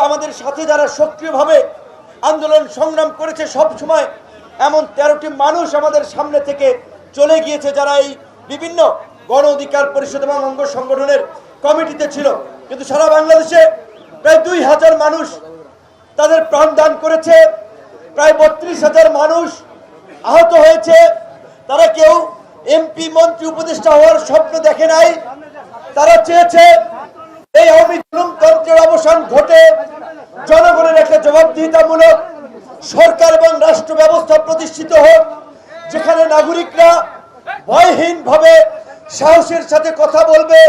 আমাদের সাথে যারা সক্রিয়ভাবে আন্দোলন সংগ্রাম করেছে সব সময়, এমন 13টি মানুষ আমাদের সামনে থেকে চলে গিয়েছে যারা এই বিভিন্ন গণ অধিকার পরিষদ এবং অঙ্গ সংগঠনের কমিটিতে ছিল। কিন্তু সারা বাংলাদেশে প্রায় 2000 মানুষ তাদের প্রাণদান করেছে, প্রায় 32,000 মানুষ আহত হয়েছে। তারা কেউ এমপি মন্ত্রী উপদেষ্টা হওয়ার স্বপ্ন দেখে নাই। তারা চেয়েছে এই আওয়ামী জুলুমতন্ত্রের অবসান ঘটে জনগণের একটা জবাবদিহিতামূলক সরকার এবং রাষ্ট্র ব্যবস্থা প্রতিষ্ঠিত হোক, যেখানে নাগরিকরা ভয়হীনভাবে সাহসের সাথে কথা বলবে,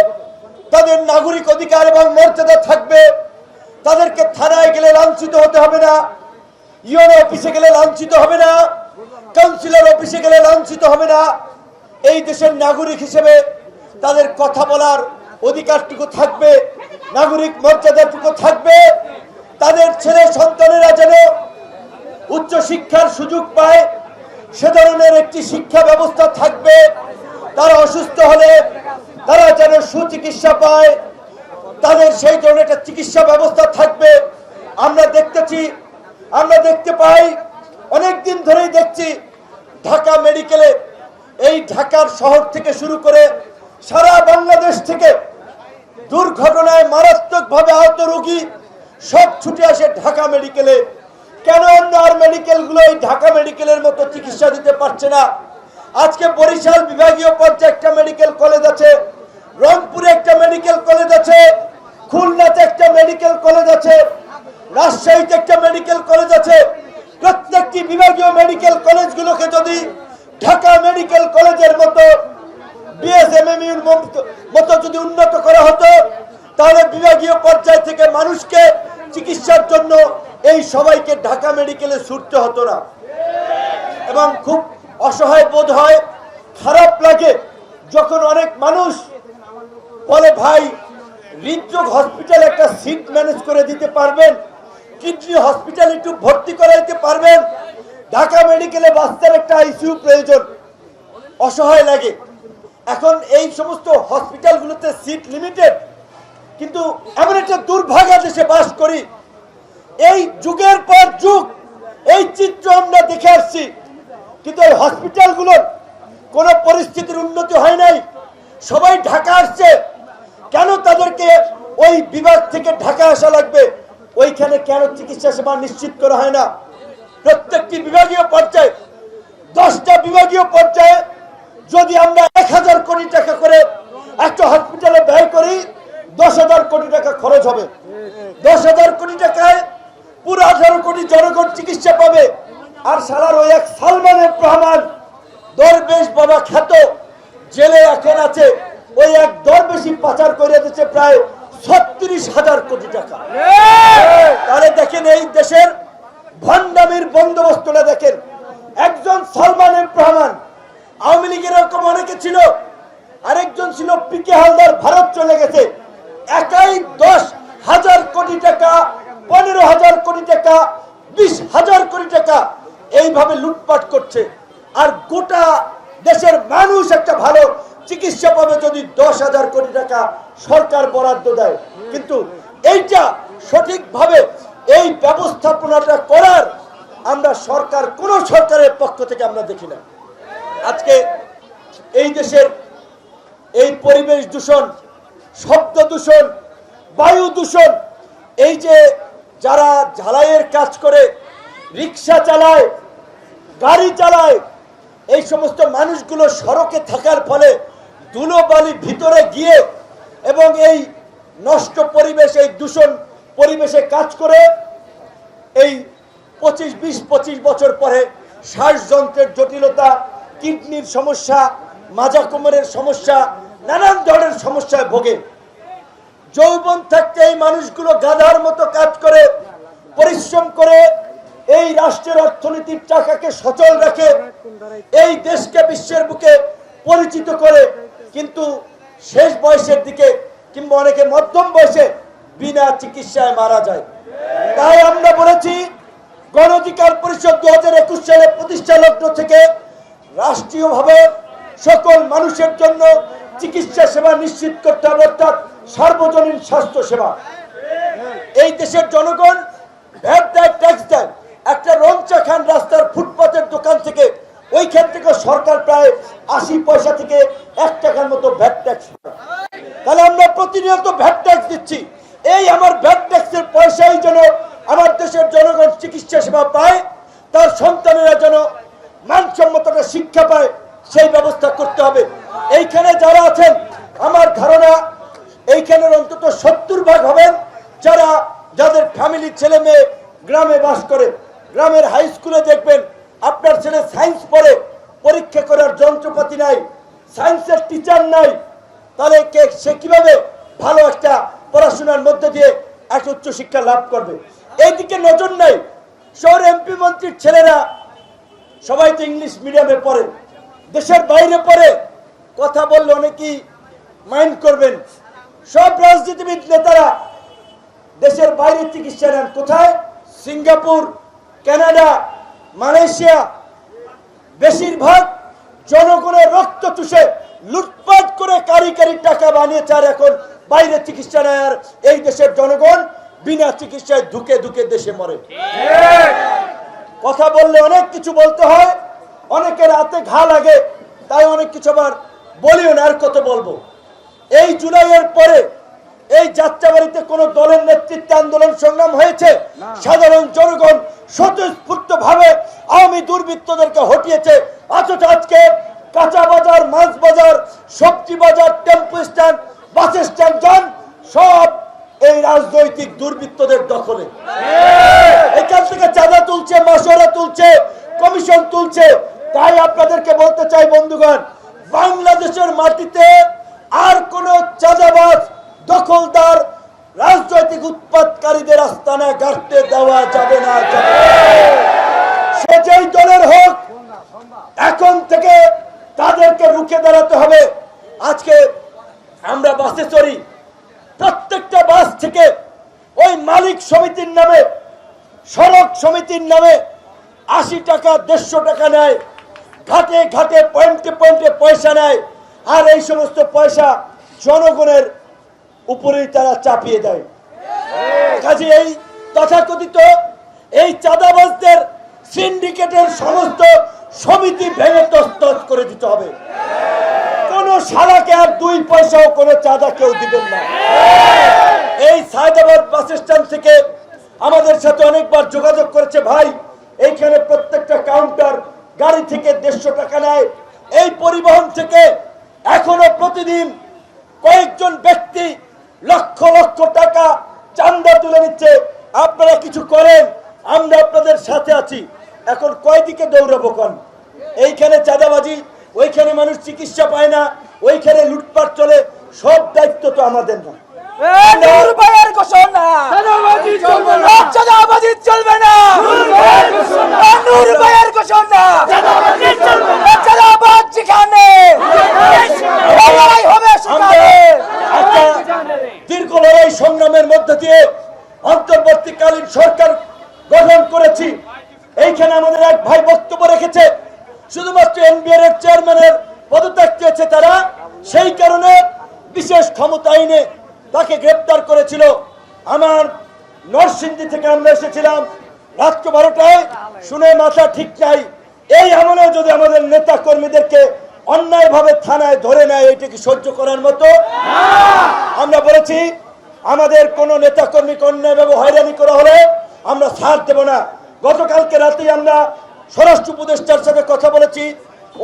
তাদের নাগরিক অধিকার এবং মর্যাদা থাকবে, তাদেরকে থানায় গেলে লাঞ্ছিত হতে হবে না, ইউএনও অফিসে গেলে লাঞ্ছিত হবে না, কাউন্সিলর অফিসে গেলে লাঞ্ছিত হবে না। এই দেশের নাগরিক হিসেবে তাদের কথা বলার অধিকারটুকু থাকবে, নাগরিক মর্যাদাটুকু থাকবে। তাদের ছেলে সন্তানেরা যেন উচ্চ শিক্ষার সুযোগ পায়, সে ধরনের একটি শিক্ষা ব্যবস্থা থাকবে। তারা অসুস্থ হলে তারা যেন সুচিকিৎসা পায়, তাদের সেই ধরনের একটা চিকিৎসা ব্যবস্থা থাকবে। আমরা দেখতে পাই, অনেক দিন ধরেই দেখছি ঢাকা মেডিকেলে, এই ঢাকার শহর থেকে শুরু করে সারা বাংলাদেশ থেকে দুর্ঘটনায় মারাত্মকভাবে আহত রোগী সব ছুটে আসে ঢাকা মেডিকেলে। কেন অন্য আর মেডিকেলগুলো এই ঢাকা মেডিকেলের মতো চিকিৎসা দিতে পারছে না? আজকে বরিশাল বিভাগীয় পর্যায়ে একটা মেডিকেল কলেজ আছে, রংপুরে একটা মেডিকেল কলেজ আছে, খুলনাতে একটা মেডিকেল কলেজ আছে, রাজশাহীতে একটা মেডিকেল কলেজ আছে। প্রত্যেকটি বিভাগীয় মেডিকেল কলেজগুলোকে যদি ঢাকা মেডিকেল কলেজের মতো বিএসএমএমইউর মতো যদি উন্নত করা হতো, তাহলে বিভাগীয় পর্যায় থেকে মানুষকে চিকিৎসার জন্য এই সবাইকে ঢাকা মেডিকেলে ছুটতে হতো না। এবং খুব অসহায় বোধ হয়, খারাপ লাগে যখন অনেক মানুষ বলে, ভাই হৃদরোগ হসপিটাল একটা সিট ম্যানেজ করে দিতে পারবেন, কিডনি হসপিটাল একটু ভর্তি করে দিতে পারবেন, ঢাকা মেডিকেলে বাচ্চার একটা আইসিইউ প্রয়োজন। অসহায় লাগে। এখন এই সমস্ত হসপিটালগুলোতে সিট লিমিটেড, কিন্তু এমন একটা দুর্ভাগা দেশে বাস করি, এই যুগের পর যুগ এই চিত্র আমরা দেখে আসছি, কিন্তু এই হসপিটালগুলোর কোনো পরিস্থিতির উন্নতি হয় নাই। সবাই ঢাকা আসছে, কেন তাদেরকে ওই বিভাগ থেকে ঢাকা আসা লাগবে? ওইখানে কেন চিকিৎসা সেবা নিশ্চিত করা হয় না? প্রত্যেকটি বিভাগীয় পর্যায়ে, 10টা বিভাগীয় পর্যায়ে যদি আমরা 1000 কোটি টাকা করে একটা হসপিটালে ব্যয় করি, 10,000 কোটি টাকা খরচ হবে। 10,000 কোটি টাকায় পুরো 18 কোটি জনগণ চিকিৎসা পাবে। আর সালার ওই এক সালমানের রহমান দরবেশ বাবা খ্যাত জেলে এখন আছে, ওই এক দরবেশি পাচার করে দিচ্ছে প্রায় 36,000 কোটি টাকা। তাহলে দেখেন এই দেশের ভণ্ডামির বন্দোবস্তটা দেখেন। একজন সালমানের রহমান, আওয়ামী লীগের এরকম অনেকে ছিল, আরেকজন ছিল পিকে হালদার, ভারত চলে গেছে, একাই 10,000 কোটি টাকা, 15,000 কোটি টাকা, 20,000 কোটি টাকা এইভাবে লুটপাট করছে। আর গোটা দেশের মানুষ একটা ভালো চিকিৎসা পাবে যদি 10,000 কোটি টাকা সরকার বরাদ্দ দেয়। কিন্তু এইটা সঠিকভাবে এই ব্যবস্থাপনাটা করার আমরা কোন সরকারের পক্ষ থেকে আমরা দেখি না। আজকে এই দেশের এই পরিবেশ দূষণ, শব্দ দূষণ, বায়ু দূষণ, এই যে যারা ঝালাইয়ের কাজ করে, রিক্সা চালায়, গাড়ি চালায়, এই সমস্ত মানুষগুলো সড়কে থাকার ফলে ধুলোবালি ভিতরে গিয়ে এবং এই নষ্ট পরিবেশ, এই দূষণ পরিবেশে কাজ করে এই 20-25 বছর পরে শ্বাসযন্ত্রের জটিলতা, কিডনির সমস্যা, মাজা কোমরের সমস্যা, নানান ধরনের সমস্যায় ভোগে। যৌবন থাকতে এই মানুষগুলো গাধার মতো কাজ করে, পরিশ্রম করে, এই রাষ্ট্রের অর্থনীতির চাকাকে সচল রাখে, এই দেশকে বিশ্বের বুকে পরিচিত করে, কিন্তু শেষ বয়সের দিকে কিংবা অনেকে মধ্যম বয়সে বিনা চিকিৎসায় মারা যায়। তাই আমরা বলেছি, গণ অধিকার পরিষদ 2021 সালে প্রতিষ্ঠা লগ্ন থেকে রাষ্ট্রীয়ভাবে সকল মানুষের জন্য চিকিৎসা সেবা নিশ্চিত করতে হবে, অর্থাৎ সার্বজনীন স্বাস্থ্য সেবা। এই দেশের জনগণ ভ্যাট দেয়, ট্যাক্স দেয়। একটা রমচা খান রাস্তার ফুটপাতের দোকান থেকে ওইখান থেকে সরকার প্রায় 80 পয়সা থেকে 1 টাকার মতো ভ্যাট ট্যাক্স। তাহলে আমরা প্রতিনিয়ত ভ্যাট ট্যাক্স দিচ্ছি। এই আমার ভ্যাট ট্যাক্সের পয়সাই যেন আমার দেশের জনগণ চিকিৎসা সেবা পায়, তার সন্তানেরা যেন মানসম্মত শিক্ষা পায়, সেই ব্যবস্থা করতে হবে। এইখানে যারা আছেন, আমার ধারণা এইখানের অন্তত 70% হবেন যাদের ফ্যামিলি ছেলে মেয়ে গ্রামে বাস করে। গ্রামের হাই স্কুলে দেখবেন আপনার ছেলে সায়েন্স পড়ে, পরীক্ষা করার যন্ত্রপাতি নাই, সায়েন্সের টিচার নাই, তাহলে সে কিভাবে ভালো একটা পড়াশোনার মধ্যে দিয়ে একটা উচ্চশিক্ষা লাভ করবে? এইদিকে নজর নাই। শহর এমপি মন্ত্রীর ছেলেরা সবাই তো ইংলিশ মিডিয়ামে পড়ে, দেশের বাইরে পড়ে। কথা বললে অনেকেই মাইন্ড করবেন। সব রাজনীতিবিদ নেতারা দেশের বাইরে চিকিৎসা নেন। কোথায়? Singapore, Canada, Malaysia. বেশিরভাগ জনগণের রক্ত চুষে লুটপাট করে কারি টাকা বানিয়েছে, আর এখন বাইরে চিকিৎসা নেয়। আর এই দেশের জনগণ বিনা চিকিৎসায় ধুকে ধুকে দেশে মরে। কথা বললে অনেক কিছু বলতে হয়, অনেকের হাতে ঘা লাগে, তাই অনেক কিছু আবার বলিও না। আর কত বলবো? এই জুলাইয়ের পরে এই যাত্রাবাড়িতে কোন দলের নেতৃত্বে আন্দোলন সংগ্রাম হয়েছে? সাধারণ জনগণ স্বতঃস্ফূর্ত ভাবে আওয়ামী দুর্বৃত্তদেরকে হটিয়েছে। অথচ আজকে কাঁচা বাজার, মাছ বাজার, সবজি বাজার, টেম্পো স্ট্যান্ড, বাস স্ট্যান্ড যান, সব এই রাজনৈতিক দুর্বৃত্তদের দখলে। এখান থেকে চাঁদা তুলছে, মাসোয়ারা তুলছে, কমিশন তুলছে। তাই আপনাদেরকে বলতে চাই বন্ধুগণ, বাংলাদেশের মাটিতে আর কোন চাঁদাবাজ, দখলদার, রাজনৈতিক উৎপাতকারীদের আস্তানা গাড়তে দেওয়া যাবে না। সে যেই দলের হোক, এখন থেকে তাদেরকে রুখে দাঁড়াতে হবে। আজকে আমরা বাসে চড়ি, প্রত্যেকটা বাস থেকে ওই মালিক সমিতির নামে, সড়ক সমিতির নামে 80 টাকা, 150 টাকা নেয়। ঘাটে ঘাটে, পয়েন্টে পয়েন্টে পয়সা নেয়। আর এই সমস্ত পয়সা জনগণের উপরেই তারা চাপিয়ে দেয়। কাজে এই তথাকথিত এই চাঁদাবাজদের সিন্ডিকেটের সমস্ত সমিতি ভেঙে তছনছ করে দিতে হবে। কোন শালাকে আর 2 পয়সাও কোন চাঁদা কেউ দিবেন না। এই সায়দাবাদ বাস স্ট্যান্ড থেকে আমাদের সাথে অনেকবার যোগাযোগ করেছে, ভাই এইখানে প্রত্যেকটা কাউন্টার গাড়ি থেকে 150 টাকা নেয়। এই পরিবহন থেকে এখনো প্রতিদিন কয়েকজন ব্যক্তি লক্ষ লক্ষ টাকা চাঁদা তুলে নিচ্ছে। আপনারা কিছু করেন, আমরা আপনাদের সাথে আছি। এখন কয় দিকে দৌড়াবো? কোন এইখানে চাঁদাবাজি, ওইখানে মানুষ চিকিৎসা পায় না, ওইখানে লুটপাট চলে। সব দায়িত্ব তো আমাদের না। দীর্ঘ লড়াই সংগ্রামের মধ্য দিয়ে অন্তর্বর্তীকালীন সরকার গঠন করেছি। এইখানে আমাদের এক ভাই বক্তব্য রেখেছে, শুধুমাত্র এনবিআর এর চেয়ারম্যানের পদত্যাগ চেয়েছে তারা, সেই কারণে বিশেষ ক্ষমতা আইনে তাকে গ্রেপ্তার করেছিল। আমার নরসিংদী থেকে আমরা এসেছিলাম রাত্র 12টায়, শুনে মাথা ঠিক নাই। এই আমলেও যদি আমাদের নেতা কর্মীদেরকে অন্যায় ভাবে থানায় ধরে নেয়, এটা কি সহ্য করার মতো? আমরা বলেছি আমাদের কোন নেতা কর্মীকে অন্যায় ভাবে হয়রানি করা হলে আমরা ছাড় দেব না। গতকালকে রাতেই আমরা স্বরাষ্ট্র উপদেষ্টার সাথে কথা বলেছি,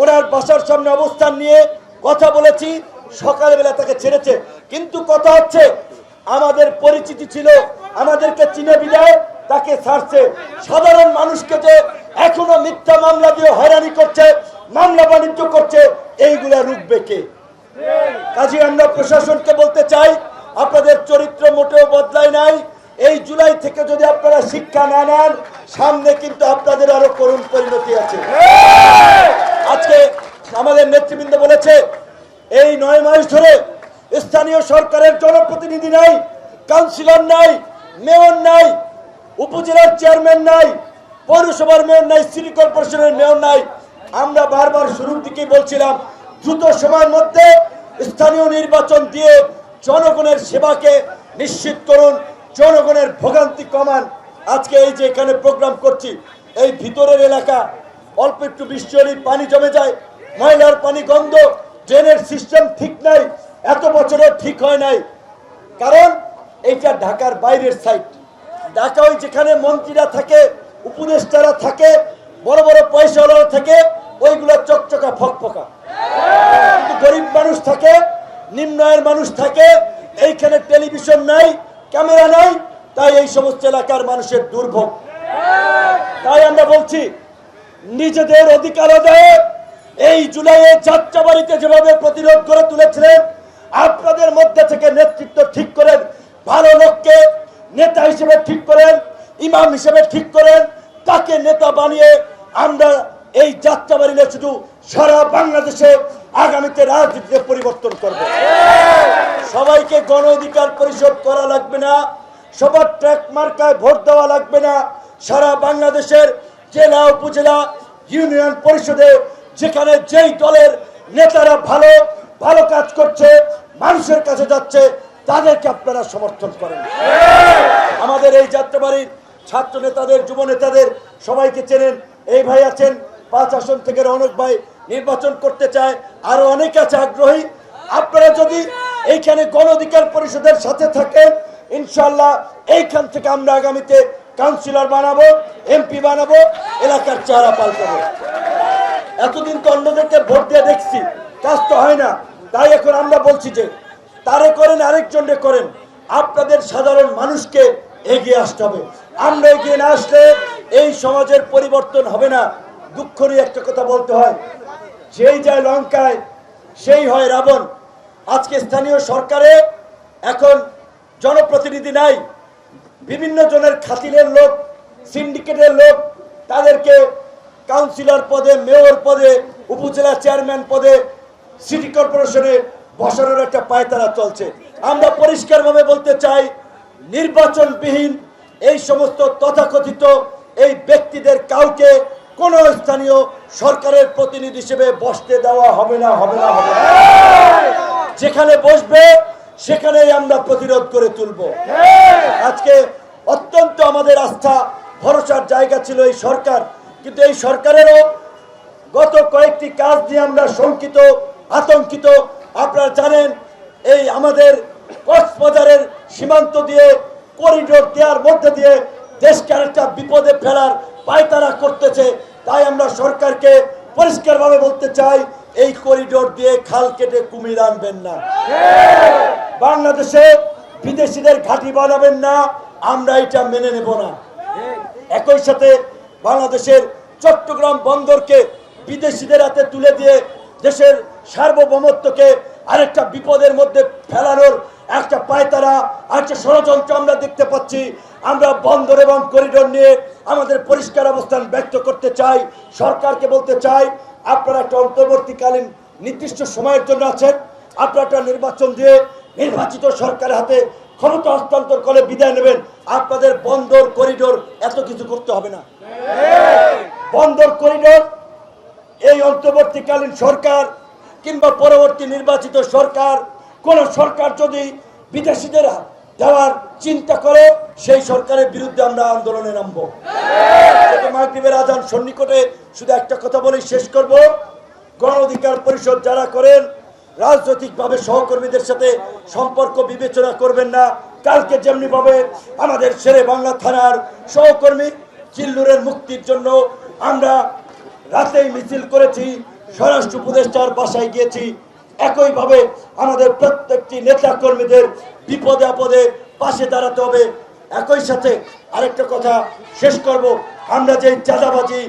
ওনার বাসার সামনে অবস্থান নিয়ে কথা বলেছি। সকালবেলা তাকে ছেড়েছে, কিন্তু কথা হচ্ছে আমাদের পরিচিতি ছিল, আমাদেরকে চিনে বিদায় তাকে ছাড়ছে। সাধারণ মানুষকে যে এখনো মিথ্যা মামলা দিয়ে হয়রানি করছে, মামলা বাণিজ্য করছে, এইগুলা রুখবে কে? কাজে আমরা প্রশাসনকে বলতে চাই, আপনাদের চরিত্র মোটেও বদলায় নাই। এই জুলাই থেকে যদি আপনারা শিক্ষা না নেন, সামনে কিন্তু আপনাদের আরো করুণ পরিণতি আছে। আজকে আমাদের নেতৃবৃন্দ বলেছে, এই 9 মাস ধরে স্থানীয় সরকারের জনপ্রতিনিধি নাই, কাউন্সিলর নাই, মেয়র নাই, উপজেলার চেয়ারম্যান নাই, পৌরসভার মেয়র নাই, সিটি কর্পোরেশনের মেয়র নাই। আমরা বারবার শুরুর দিকেই বলছিলাম, দ্রুত সময়ের মধ্যে স্থানীয় নির্বাচন দিয়ে জনগণের সেবাকে নিশ্চিত করুন। জনগণের ভোগান্তি কমান। আজকে এই যে এখানে প্রোগ্রাম করছি, এই ভিতরের এলাকা অল্প একটু বৃষ্টি হলেই পানি জমে যায়, ময়লার পানি গন্ধ, ড্রেনের সিস্টেম ঠিক নাই, এত বছরও ঠিক হয় নাই। কারণ এইটা ঢাকার বাইরের সাইড। ঢাকায় যেখানে মন্ত্রীরা থাকে, উপদেষ্টারা থাকে, বড় বড় পয়সাওয়ালারা থাকে, ওইগুলো চকচকা ফকফকা। কিন্তু গরিব মানুষ থাকে, নিম্ন আয়ের মানুষ থাকে, এইখানে টেলিভিশন নাই, ক্যামেরা নাই, তাই এই সমস্ত এলাকার মানুষের দুর্ভোগ। তাই আমরা বলছি, নিজেদের অধিকার আদায়ে এই জুলাইয়ে যাত্রাবাড়িতে যেভাবে প্রতিরোধ করে তুলেছিলেন, আপনাদের মধ্যে থেকে নেতৃত্ব ঠিক করেন, ভালো লোককে নেতা হিসেবে ঠিক করেন, ইমাম হিসেবে ঠিক করেন, তাকে নেতা বানিয়ে আমরা এই যাত্রাবাড়িতে শুধু সারা বাংলাদেশে আগামীতে রাজনীতিতে পরিবর্তন করব। সবাইকে গণ অধিকার পরিষদ করা লাগবে না, সবার ট্র্যাক মার্কায় ভোট দেওয়া লাগবে না। সারা বাংলাদেশের জেলা উপজেলা ইউনিয়ন পরিষদে যেখানে যেই দলের নেতারা ভালো ভালো কাজ করছে, মানুষের কাছে যাচ্ছে, তাদেরকে আপনারা সমর্থন করেন। আমাদের এই যাত্রাবাড়ির ছাত্র নেতাদের, যুব নেতাদের সবাইকে চেনেন। এই ভাই আছেন 5 আসন থেকে রৌনক ভাই নির্বাচন করতে চায়, আরো অনেক আছে আগ্রহী। আপনারা যদি এইখানে গণ অধিকার পরিষদের সাথে থাকেন, ইনশাল্লাহ এইখান থেকে আমরা আগামীতে কাউন্সিলর বানাবো, এমপি বানাবো, এলাকার চেহারা পাল্টাবো। এতদিন তো অন্যদেরকে ভোট দিয়ে দেখছি, কাজ তো হয় না। তাই এখন আমরা বলছি যে তারে করেন, আরেকজনকে করেন, আপনাদের সাধারণ মানুষকে এগিয়ে আসতে হবে। আমরা এগিয়ে না আসলে এই সমাজের পরিবর্তন হবে না। দুঃখ নিয়ে একটা কথা বলতে হয়, যেই যায় লঙ্কায় সেই হয় রাবণ। আজকে স্থানীয় সরকারে এখন জনপ্রতিনিধি নাই, বিভিন্ন জনের খাতিরের লোক, সিন্ডিকেটের লোক, তাদেরকে কাউন্সিলর পদে, মেয়র পদে, উপজেলা চেয়ারম্যান পদে, সিটি কর্পোরেশনে বসানোর একটা পায়তারা চলছে। আমরা পরিষ্কারভাবে বলতে চাই, নির্বাচনবিহীন এই সমস্ত তথাকথিত এই ব্যক্তিদের কাউকে কোন স্থানীয় সরকারের প্রতিনিধি হিসেবে বসতে দেওয়া হবে না, হবে না, হবে না। যেখানে বসবে সেখানেই আমরা প্রতিরোধ করে তুলব। আজকে অত্যন্ত আমাদের আস্থা ভরসার জায়গা ছিল এই সরকার, কিন্তু এই সরকারেরও গত কয়েকটি কাজ নিয়ে আমরা শঙ্কিত, আতঙ্কিত। আপনারা জানেন, এই আমাদের কক্সবাজারের সীমান্ত দিয়ে করিডোর দেওয়ার মধ্যে দিয়ে দেশকে আরেকটা বিপদে ফেলার পায়তারা করতেছে। তাই আমরা সরকারকে পরিষ্কারভাবে বলতে চাই, এই করিডোর দিয়ে খাল কেটে কুমির আনবেন না, বাংলাদেশে বিদেশিদের ঘাঁটি বানাবেন না, আমরা এটা মেনে নেব না। একই সাথে বাংলাদেশের চট্টগ্রাম বন্দরকে বিদেশিদের হাতে তুলে দিয়ে দেশের সার্বভৌমত্বকে আরেকটা বিপদের মধ্যে ফেলানোর একটা পায়তারা, একটা ষড়যন্ত্র আমরা দেখতে পাচ্ছি। আমরা বন্দর এবং করিডোর নিয়ে আমাদের পরিষ্কার অবস্থান ব্যক্ত করতে চাই। সরকারকে বলতে চাই, আপনারা একটা অন্তর্বর্তীকালীন নির্দিষ্ট সময়ের জন্য আছেন, আপনারা একটা নির্বাচন দিয়ে নির্বাচিত সরকারের হাতে ক্ষমতা হস্তান্তর করে বিদায় নেবেন। আপনাদের বন্দর করিডোর এত কিছু করতে হবে না। বন্দর করিডোর এই অন্তর্বর্তীকালীন সরকার কিংবা পরবর্তী নির্বাচিত সরকার, কোন সরকার যদি বিদেশিদের দেওয়ার চিন্তা করে, সেই সরকারের বিরুদ্ধে আমরা আন্দোলনে নামবো। মাগরিবের আজান সন্নিকটে শুধু একটা কথা বলে শেষ করব, গণ অধিকার পরিষদ যারা করেন, রাজনৈতিকভাবে সহকর্মীদের সাথে সম্পর্ক বিবেচনা করবেন না। কালকে যেমনি ভাবে আমাদের শেরে বাংলা থানার সহকর্মী চিল্লুরের মুক্তির জন্য আমরা রাতেই মিছিল করেছি, স্বরাষ্ট্র উপদেষ্টার বাসায় গিয়েছি, একইভাবে আমাদের প্রত্যেকটি নেতা কর্মীদের বিপদে আপদে পাশে দাঁড়াতে হবে। একই সাথে আরেকটা কথা শেষ করব, আমরা যে চাঁদাবাজি,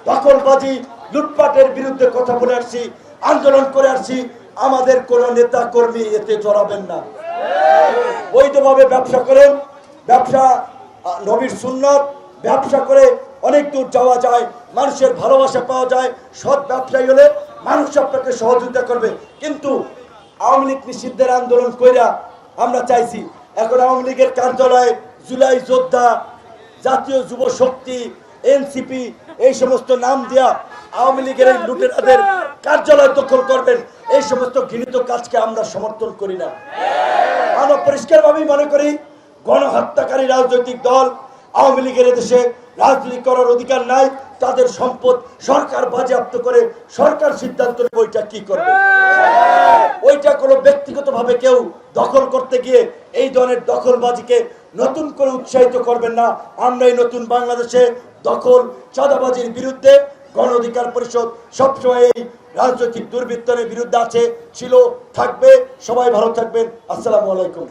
দখলবাজি, লুটপাটের বিরুদ্ধে কথা বলে আসছি, আন্দোলন করে আসছি, আমাদের কোন নেতা কর্মী এতে জড়াবেন না। বৈধভাবে ব্যবসা করেন, ব্যবসা নবীর সুন্নত, ব্যবসা করে অনেক দূর যাওয়া যায়, মানুষের ভালোবাসা পাওয়া যায়। সৎ ব্যবসায়ী হলে মানুষ আপনাকে সহযোগিতা করবে। কিন্তু আওয়ামী লীগ নিষিদ্ধের আন্দোলন কইরা আমরা চাইছি, এখন আওয়ামী লীগের কার্যালয়ে জুলাই যোদ্ধা, জাতীয় যুব শক্তি, এনসিপি এই সমস্ত নাম দিয়া আওয়ামী লীগের এই লুটেরাদের কার্যালয় দখল করবেন, এই সমস্ত ঘৃণিত কাজকে আমরা সমর্থন করি না। আমরা পরিষ্কারভাবেই মনে করি, গণহত্যাকারী রাজনৈতিক দল আওয়ামী লীগের দেশে রাজনীতি করার অধিকার নাই। তাদের সম্পদ সরকার বাজেয়াপ্ত করে সরকার সিদ্ধান্ত নেবে ওইটা কি করবে। ওইটা কোনো ব্যক্তিগতভাবে কেউ দখল করতে গিয়ে এই ধরনের দখলবাজিকে নতুন করে উৎসাহিত করবেন না। আমরা এই নতুন বাংলাদেশে দখল চাঁদাবাজির বিরুদ্ধে গণ অধিকার পরিষদ সবসময় এই রাজনৈতিক দুর্বৃত্তের বিরুদ্ধে আছে, ছিল, থাকবে। সবাই ভালো থাকবেন। আসসালামু আলাইকুম।